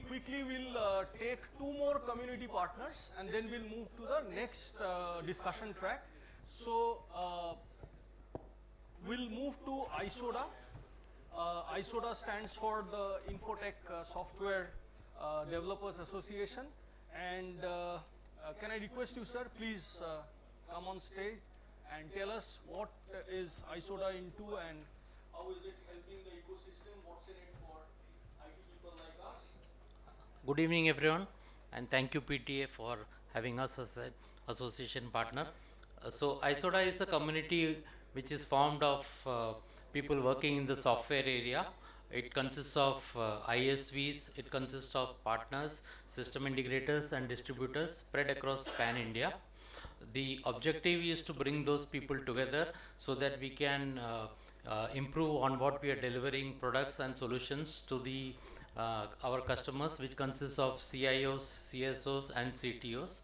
quickly we'll take two more community partners and then we'll move to the next discussion track. So we'll move to ISODA. ISODA stands for the Infotech Software Developers Association. And can I request you, sir, please come on stage and tell us what is ISODA into and how is it helping the ecosystem, what's in it for IT people like us. Good evening, everyone, and thank you PTA for having us as an association partner. So ISODA is a community which is formed of people working in the software area. It consists of ISVs, it consists of partners, system integrators and distributors spread across pan India. The objective is to bring those people together so that we can improve on what we are delivering products and solutions to the our customers, which consists of CIOs, CSOs and CTOs.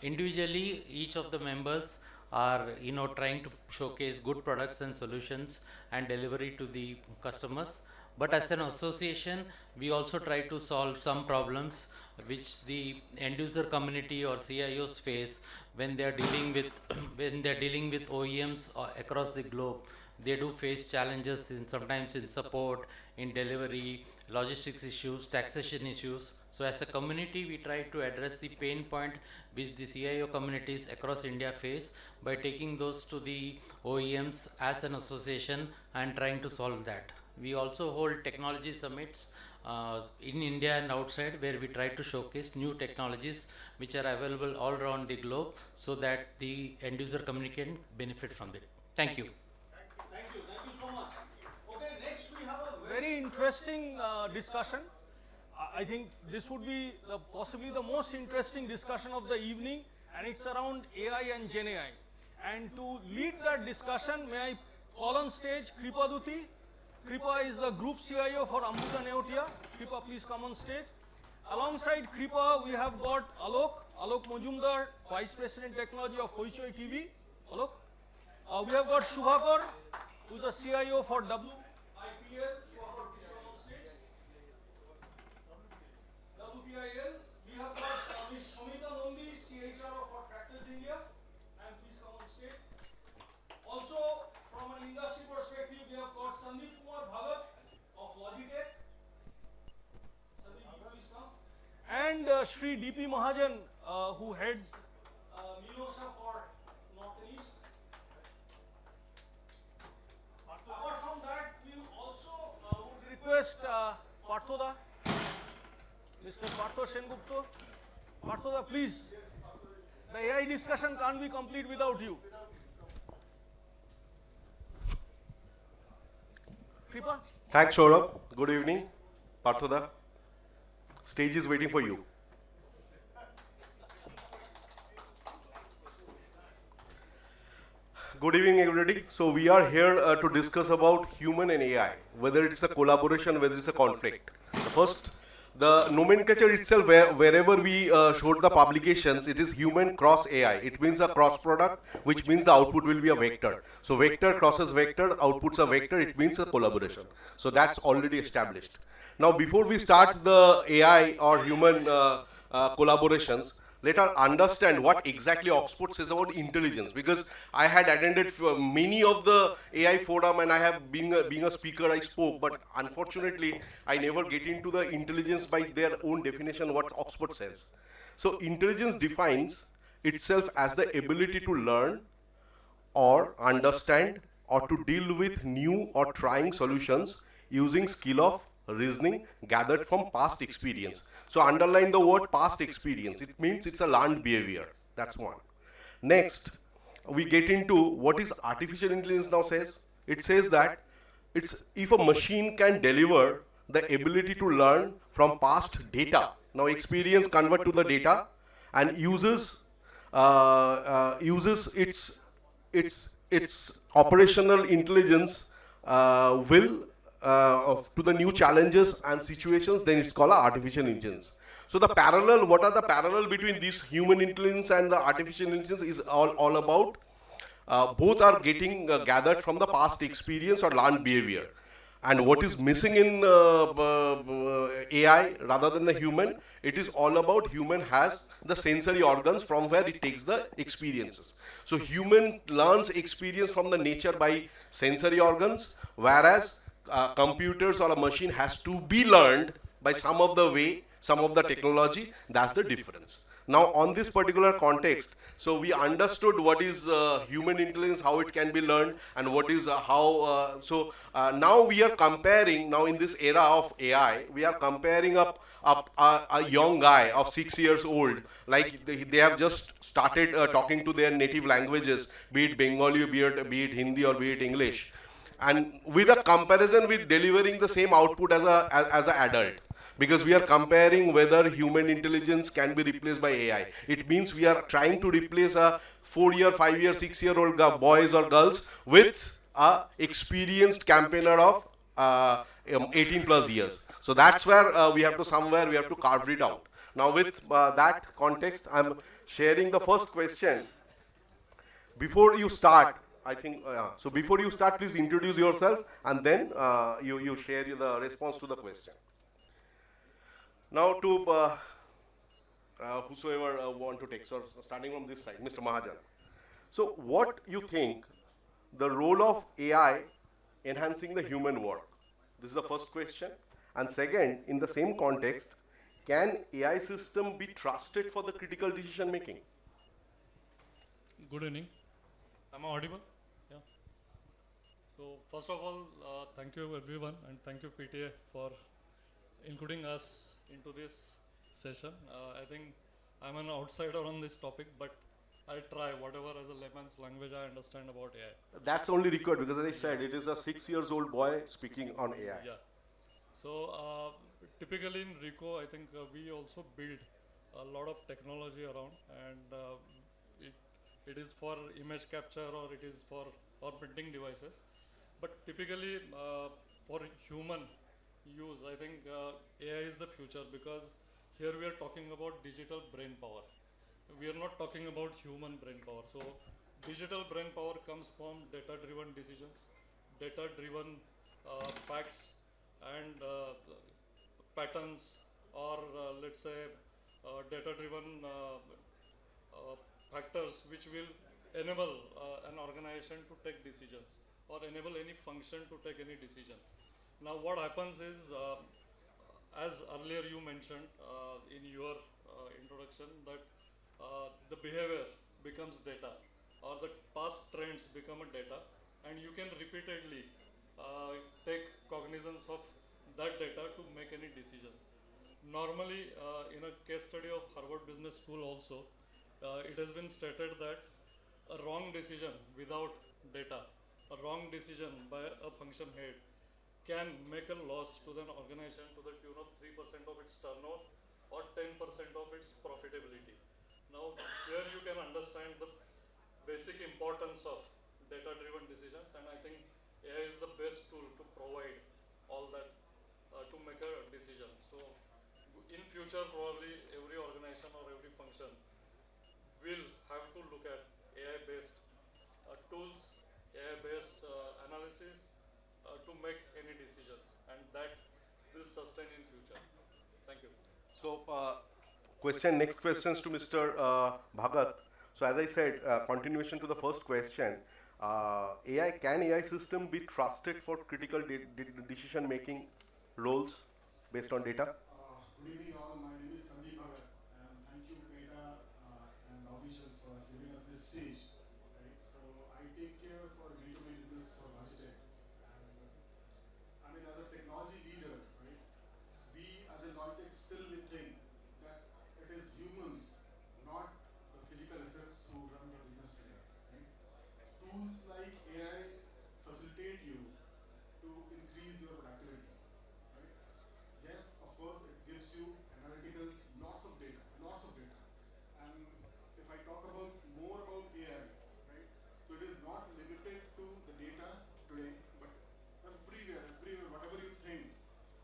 Individually, each of the members are trying to showcase good products and solutions and delivery to the customers. But as an association, we also try to solve some problems which the end user community or CIOs face when they are dealing with OEMs across the globe. They do face challenges sometimes in support, in delivery, logistics issues, taxation issues. So as a community, we try to address the pain point which the CIO communities across India face by taking those to the OEMs as an association and trying to solve that. We also hold technology summits in India and outside, where we try to showcase new technologies which are available all around the globe so that the end user community can benefit from it. Thank you. Thank you so much. Okay, next we have a very interesting discussion. I think this would be possibly the most interesting discussion of the evening, and it's around AI and Gen AI. And to lead that discussion, may I call on stage Kripa Duti. Kripa is the Group CIO for Ambuja Neotia. Kripa, please come on stage. Alongside Kripa, we have got Alok Majumdar, Vice President Technology of Hoichoi TV. Alok. We have got Shubhakar, who is the CIO for WIPL. Shubhakar, please come on stage. WPIL. We have got Ms. Shomita Nondi, CHRO for Tractors India. And please come on stage. Also, from an industry perspective, we have got Sandeep Kumar Bhagat of Logitech. Sandeep, please come. And Shri DP Mahajan, who heads Milosa for North and East. Apart from that, we also would request Parthoda, Mr. Partho Sengupta. Parthoda, please. The AI discussion can't be complete without you. Kripa? Thanks, Saurabh. Good evening. Parthoda. Stage is waiting for you. Good evening, everybody. So we are here to discuss about human and AI, whether it's a collaboration, whether it's a conflict. The nomenclature itself, wherever we showed the publications, it is human cross AI. It means a cross product, which means the output will be a vector. So vector crosses vector, outputs a vector, it means a collaboration. So that's already established. Now, before we start the AI or human collaborations, let us understand what exactly Oxford says about intelligence, because I had attended many of the AI forum and I have being a speaker, I spoke, but unfortunately I never get into the intelligence by their own definition what Oxford says. So intelligence defines itself as the ability to learn or understand or to deal with new or trying solutions using skill of reasoning gathered from past experience. So underline the word past experience. It means it's a learned behavior. That's one. Next, we get into what is artificial intelligence now says. It says that it's if a machine can deliver the ability to learn from past data. Now experience convert to the data and uses its operational intelligence to the new challenges and situations, then it's called artificial intelligence. So the parallel, what are the parallel between this human intelligence and the artificial intelligence is all about both are getting gathered from the past experience or learned behavior. And what is missing in AI rather than the human. It is all about human has the sensory organs from where it takes the experiences. So human learns experience from the nature by sensory organs, whereas computers or a machine has to be learned by some of the way, some of the technology. That's the difference. Now on this particular context, so we understood what is human intelligence, how it can be learned, and what is now we are comparing, now in this era of AI, we are comparing a young guy of 6 years old, like they have just started talking to their native languages, be it Bengali, be it Hindi, or be it English, and with a comparison with delivering the same output as an adult, because we are comparing whether human intelligence can be replaced by AI. It means we are trying to replace a 4-year, 5-year, 6-year-old boys or girls with a experienced campaigner of 18 plus years. So that's where we have to carve it out. Now with that context, I'm sharing the first question. Before you start, I think, so before you start, please introduce yourself, and then you share the response to the question. Now to whosoever want to take, so starting from this side, Mr. Mahajan. So what you think the role of AI enhancing the human work? This is the first question. And second, in the same context, can AI system be trusted for the critical decision making? Good evening. Am I audible? Yeah. So first of all, thank you everyone, and thank you PTA for including us into this session. I think I'm an outsider on this topic, but I'll try whatever as a layman's language I understand about AI. That's only required because, as I said, it is a 6-year-old boy speaking on AI. Yeah. So typically in RICO, I think we also build a lot of technology around, and it is for image capture, or it is for or printing devices. But typically for human use, I think AI is the future, because here we are talking about digital brain power. We are not talking about human brain power. So digital brain power comes from data-driven decisions, data-driven facts, and patterns, or let's say data-driven factors which will enable an organization to take decisions, or enable any function to take any decision. Now what happens is, as earlier you mentioned in your introduction, that the behavior becomes data, or the past trends become a data, and you can repeatedly take cognizance of that data to make any decision. Normally, in a case study of Harvard Business School also, it has been stated that a wrong decision without data, a wrong decision by a function head, can make a loss to the organization to the tune of 3% of its turnover or 10% of its profitability. Now, here you can understand the basic importance of data-driven decisions, and I think AI is the best tool to provide all that to make a decision. So, in future, probably every organization or every function will have to look at AI-based tools, AI-based analysis to make any decisions, and that will sustain in future. Thank you. So, next questions to Mr. Bhagat. So, as I said, continuation to the first question, can AI system be trusted for critical decision making roles based on data? Good evening all, my name is Sandeep Bhagat, and thank you Meta and officials for giving us this stage. Right? So I take care for Green Business for Logitech, and I mean, as a technology leader, right, we as a Logitech still we think that it is humans, not the physical assets who run the business today. Right? Tools like AI facilitate you to increase your productivity. Right? Yes, of course, it gives you analyticals, lots of data, lots of data. And if I talk about more about AI, right? So it is not limited to the data today, but everywhere, whatever you think,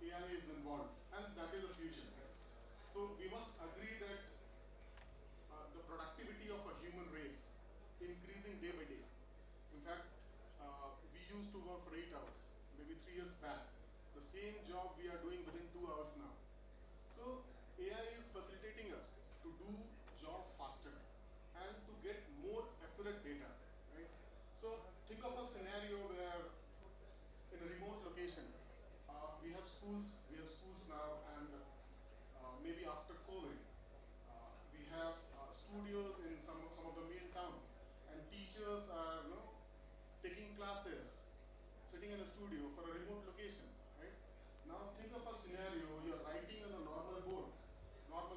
AI is involved, and that is the future. Right? So we must agree that the productivity of a human race increasing day by day. In fact, we used to work for 8 hours, maybe 3 years back. The same job we are doing within 2 hours now. schools now, and maybe after COVID, we have studios in some of the main town, and teachers are taking classes, sitting in a studio for a remote location, right? Now think of a scenario: you're writing on a normal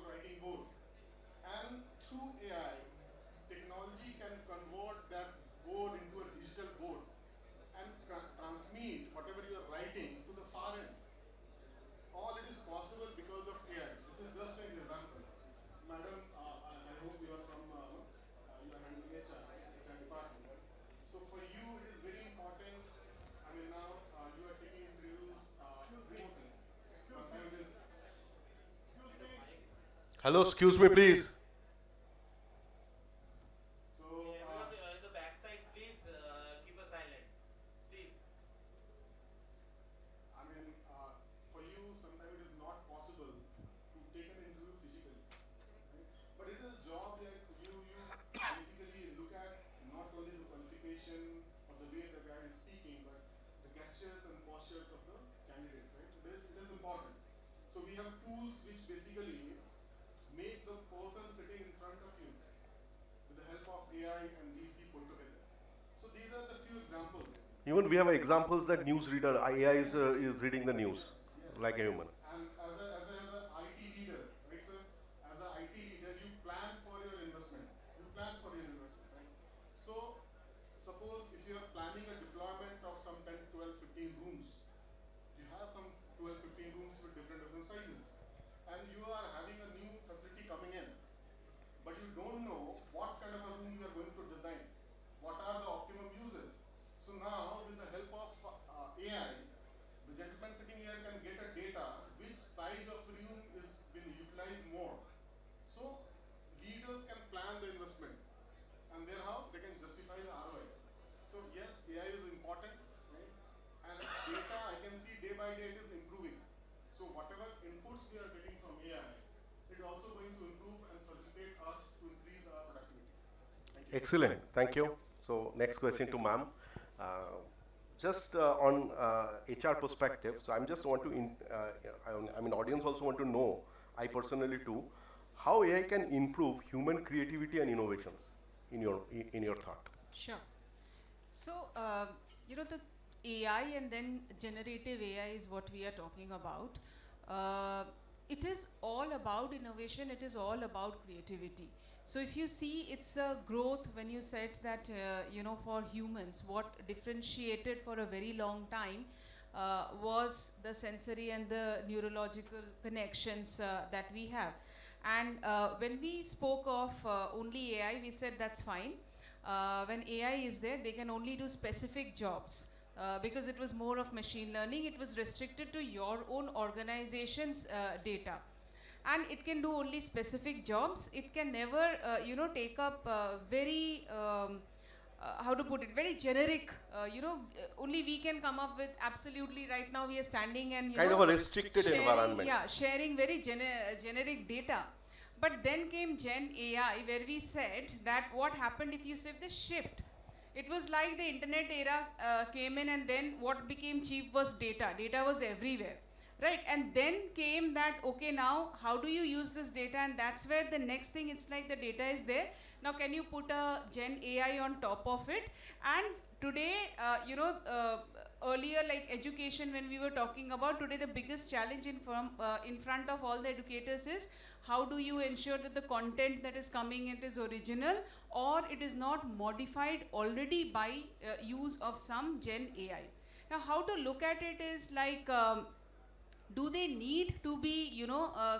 writing board, and through AI, technology can convert that board into a digital board and transmit whatever you are writing to the far end. All it is possible because of AI. This is just an example. Madam, I hope you are from, you are handling HR department. So for you, it is very important. I mean, now you are taking interviews remotely. Sometimes it is. Hello, excuse me, please. So, In the backside, please keep us silent. Please. I mean, for you, sometimes it is not possible to take an interview physically, right? But it is a job like you basically look at not only the qualification or the way the guy is speaking, but the gestures and postures of the candidate, right? It is important. So we have tools which basically make the person sitting in front of you with the help of AI and VC put together. So these are the few examples. Even we have examples that newsreader AI is reading the news like a human. And as a IT leader, right, sir? As a IT leader, you plan for your investment. Right? So, suppose if you are planning a deployment of some 10, 12, 15 rooms, you have some 12, 15 rooms with different sizes, and you are having a new facility coming in, but you don't know what kind of a room you are going to design. What are the optimum uses? So now, with the help of AI, the gentleman sitting here can get a data which size of room is been utilized more. So leaders can plan the investment, and there how they can justify the ROIs. So yes, AI is important, right? And data, I can see day by day it is improving. So whatever inputs we are getting from AI, it is also going to improve and facilitate us to increase our productivity. Thank you. Excellent. Thank you. So next question to ma'am. Just on HR perspective, so I'm just want to, I mean, audience also want to know, I personally too, how AI can improve human creativity and innovations in your thought. Sure. So, the AI and then generative AI is what we are talking about. It is all about innovation, it is all about creativity. So if you see, it's a growth when you said that, for humans, what differentiated for a very long time was the sensory and the neurological connections that we have. And when we spoke of only AI, we said that's fine. When AI is there, they can only do specific jobs. Because it was more of machine learning, it was restricted to your own organization's data. And it can do only specific jobs. It can never, take up very, how to put it, very generic, only we can come up with absolutely right now we are standing and, Kind of a restricted sharing, environment. Yeah, sharing very generic data. But then came Gen AI, where we said that what happened if you say the shift. It was like the internet era came in, and then what became cheap was data. Data was everywhere. Right, and then came that, okay, now how do you use this data? And that's where the next thing, it's like the data is there. Now can you put a Gen AI on top of it? And today, earlier like education, when we were talking about, today the biggest challenge in front of all the educators is, how do you ensure that the content that is coming in is original, or it is not modified already by use of some Gen AI? Now how to look at it is like, do they need to be,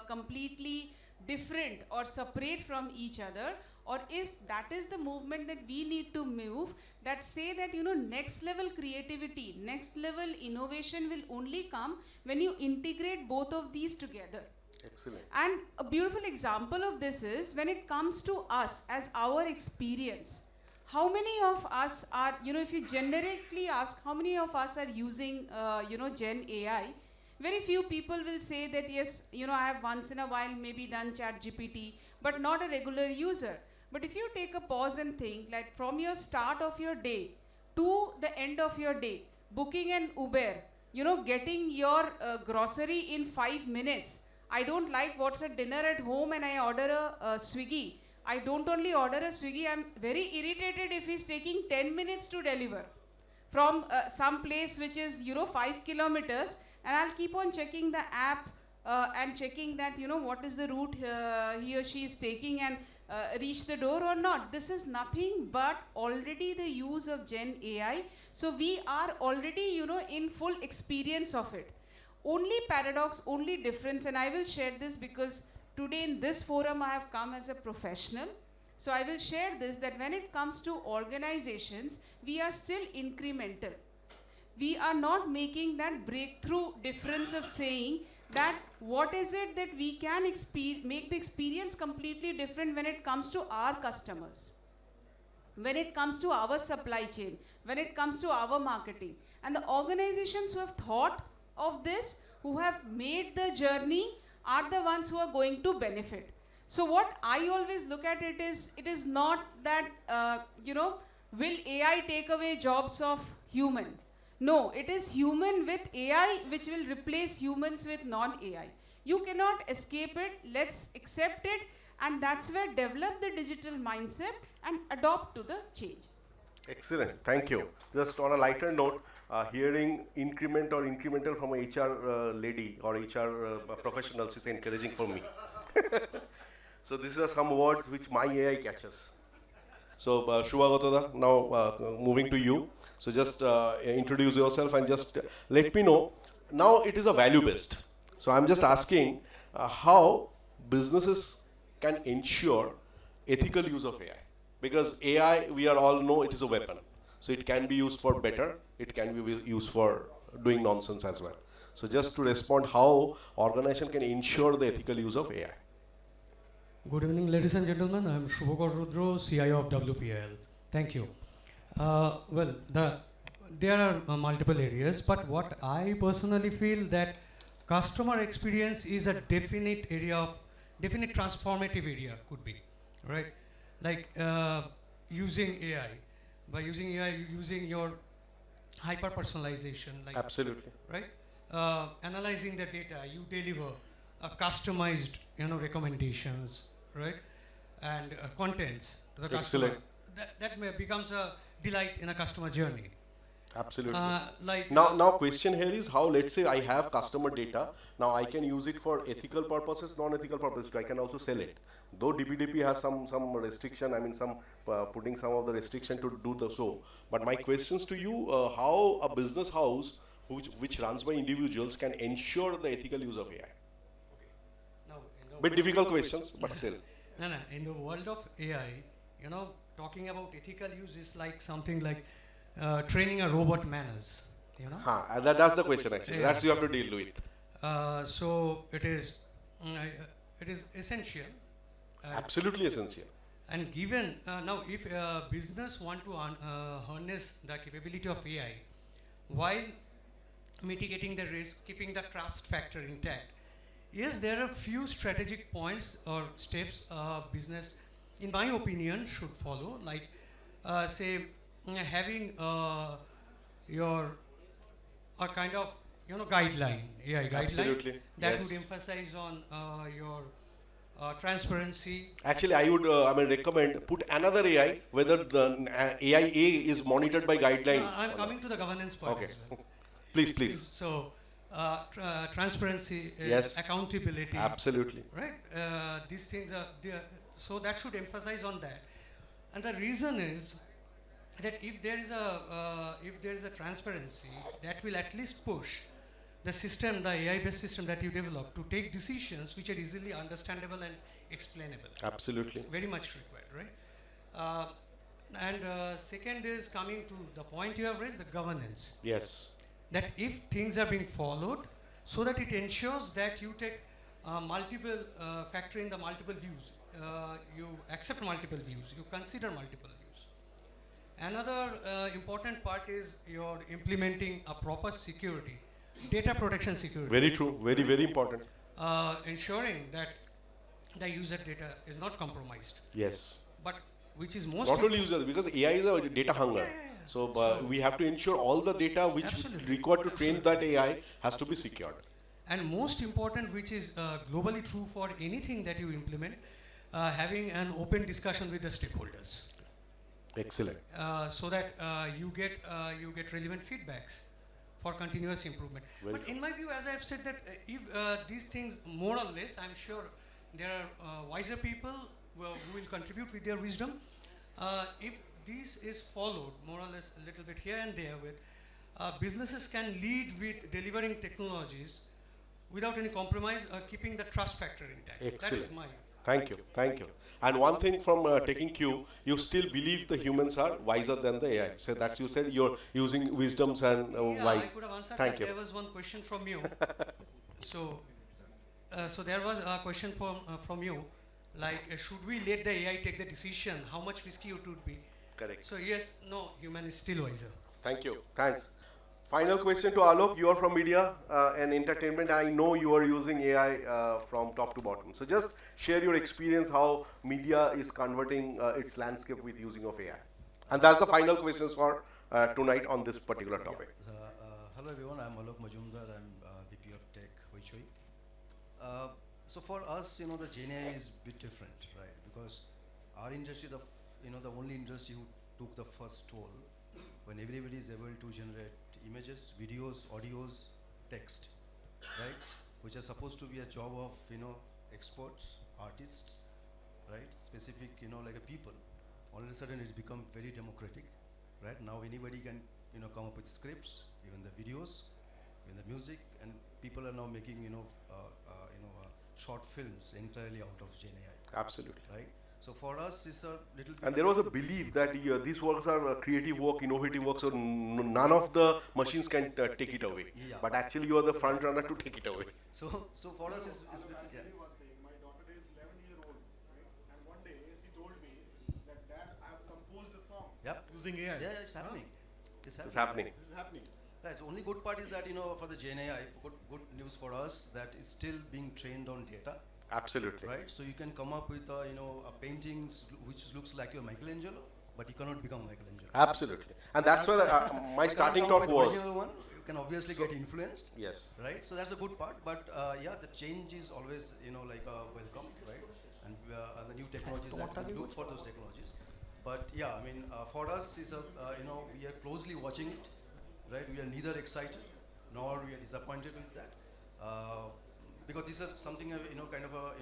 completely different or separate from each other? Or if that is the movement that we need to move, that say that, next level creativity, next level innovation will only come when you integrate both of these together. Excellent. And a beautiful example of this is when it comes to us as our experience. How many of us are, if you generically ask, how many of us are using, Gen AI? Very few people will say that, yes, I have once in a while maybe done ChatGPT, but not a regular user. But if you take a pause and think, like from your start of your day to the end of your day, booking an Uber, you know, getting your grocery in 5 minutes. I don't like what's at dinner at home and I order a Swiggy. I don't only order a Swiggy, I'm very irritated if he's taking 10 minutes to deliver from some place which is, you know, 5 kilometers, and I'll keep on checking the app and checking that, you know, what is the route he or she is taking and reach the door or not. This is nothing but already the use of Gen AI. So we are already, you know, in full experience of it. Only paradox, only difference, and I will share this because today in this forum I have come as a professional. So I will share this, that when it comes to organizations, we are still incremental. We are not making that breakthrough difference of saying that what is it that we can make the experience completely different when it comes to our customers, when it comes to our supply chain, when it comes to our marketing. And the organizations who have thought of this, who have made the journey, are the ones who are going to benefit. So what I always look at it is not that, you know, will AI take away jobs of human? No, it is human with AI which will replace humans with non-AI. You cannot escape it, let's accept it, and that's where develop the digital mindset and adopt to the change. Excellent, thank you. Just on a lighter note, hearing increment or incremental from a HR lady or HR professional is encouraging for me. So these are some words which my AI catches. So Shubhagata, now moving to you. So just introduce yourself and just let me know. Now it is a value based. So I'm just asking how businesses can ensure ethical use of AI. Because AI, we are all know it is a weapon. So it can be used for better, it can be used for doing nonsense as well. So just to respond, how organization can ensure the ethical use of AI. Good evening, ladies and gentlemen. I am Shubhakar Rudro, CIO of WPL. Thank you. Well, there are multiple areas, but what I personally feel that customer experience is a definite area of, definite transformative area could be, right? Like using AI. By using AI, using your hyper personalization, like absolutely, right? Analyzing the data, you deliver a customized, you know, recommendations, right? And contents to the customer. That becomes a delight in a customer journey. Absolutely. Like now question here is how, let's say I have customer data, now I can use it for ethical purposes, non-ethical purposes, I can also sell it. Though DPDP has some restriction, I mean some putting some of the restriction to do the so. But my questions to you, how a business house which runs by individuals can ensure the ethical use of AI? Bit difficult questions, but still. No, in the world of AI, you know, talking about ethical use is like something like training a robot manners, you know. That's the question actually. Yeah. That's you have to deal with. So it is essential. Absolutely essential. And given now, if business want to harness the capability of AI while mitigating the risk, keeping the trust factor intact, yes, there are few strategic points or steps business, in my opinion, should follow. Like, say, having your a kind of, you know, guideline, AI guideline. Absolutely. That yes. would emphasize on your transparency. Actually, I would recommend put another AI, whether the AI is monitored by guideline. I'm coming to the governance part. Okay. As well. Please. So, transparency, yes. accountability. Absolutely. Right? These things are there. So that should emphasize on that. And the reason is that if there is a transparency, that will at least push the system, the AI-based system that you develop, to take decisions which are easily understandable and explainable. Absolutely. Very much required, right? And second is coming to the point you have raised, the governance. Yes. That if things are being followed, so that it ensures that you take multiple, factor in the multiple views. You accept multiple views, you consider multiple views. Another important part is you're implementing a proper security, data protection security. Very true, very important. Ensuring that the user data is not compromised. Yes. But which is most Not only user, because AI is a data hunger. So we have to ensure all the data which Absolutely. required to train that AI has to be secured. and most important, which is globally true for anything that you implement, having an open discussion with the stakeholders, Excellent. so that you get relevant feedbacks for continuous improvement. Very But in my view, as I have said, that if these things, more or less, I'm sure there are wiser people who will contribute with their wisdom. If this is followed more or less a little bit here and there, with businesses can lead with delivering technologies without any compromise, keeping the trust factor intact. That is Excellent. my. Thank you. Thank you. And one thing from taking cue, you still believe the humans are wiser than the AI. So that's, you said you're using wisdoms and Yeah, I wise. could have answered Thank that. you. There was one question from you. So there was a question from you, like, should we let the AI take the decision? How much risky it would be? Correct. So yes, no, human is still wiser. Thank you. Thanks. Final question to Alok. You are from media and entertainment. I know you are using AI from top to bottom. So just share your experience how media is converting its landscape with using of AI. And that's the final questions for tonight on this particular topic. Hello everyone, I'm Alok Majumdar, I'm VP of Tech, Hoichui. So for us, the Gen AI is a bit different, right? Because our industry, the only industry who took the first toll when everybody is able to generate images, videos, audios, text, right? Which are supposed to be a job of, experts, artists, right? Specific, like a people. All of a sudden it's become very democratic, right? Now anybody can, come up with scripts, even the videos, even the music, and people are now making, short films entirely out of Gen AI. Absolutely. Right? So for us, it's a little bit. And there was a belief that these works are creative work, innovative work, so none of the machines can take it away. Yeah. But actually, you are the front runner to take it away. So for us, it's yeah. One thing, my daughter is 11-year-old, right? And one day she told me that Dad, I have composed a song Yep. using AI. Yeah, it's happening. It's happening. This is happening. Right, so only good part is that, for the Gen AI, good news for us, that it's still being trained on data, Absolutely. right? So you can come up with, a paintings which looks like you're Michelangelo, but you cannot become Michelangelo. Absolutely. And that's where my starting talk was. You can obviously get influenced, Yes. right? So that's the good part, but yeah, the change is always, welcome, right? And the new technologies that we look for those technologies. But yeah, I mean, for us, is we are closely watching it, right? We are neither excited nor we are disappointed with that, because this is something kind of a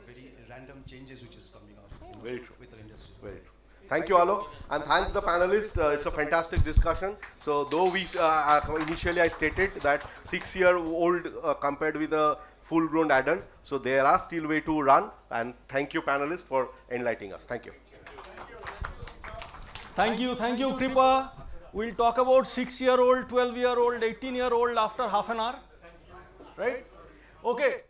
very random changes which is coming out. Very true. With our industry. Very true. Thank you, Alok, and thanks the panelists. It's a fantastic discussion. So, though we initially I stated that 6-year-old compared with a full-grown adult, so there are still way to run. And thank you, panelists, for enlightening us. Thank you. Thank you, Kripa. We'll talk about 6-year-old, 12-year-old, 18-year-old after half an hour. Right? Okay.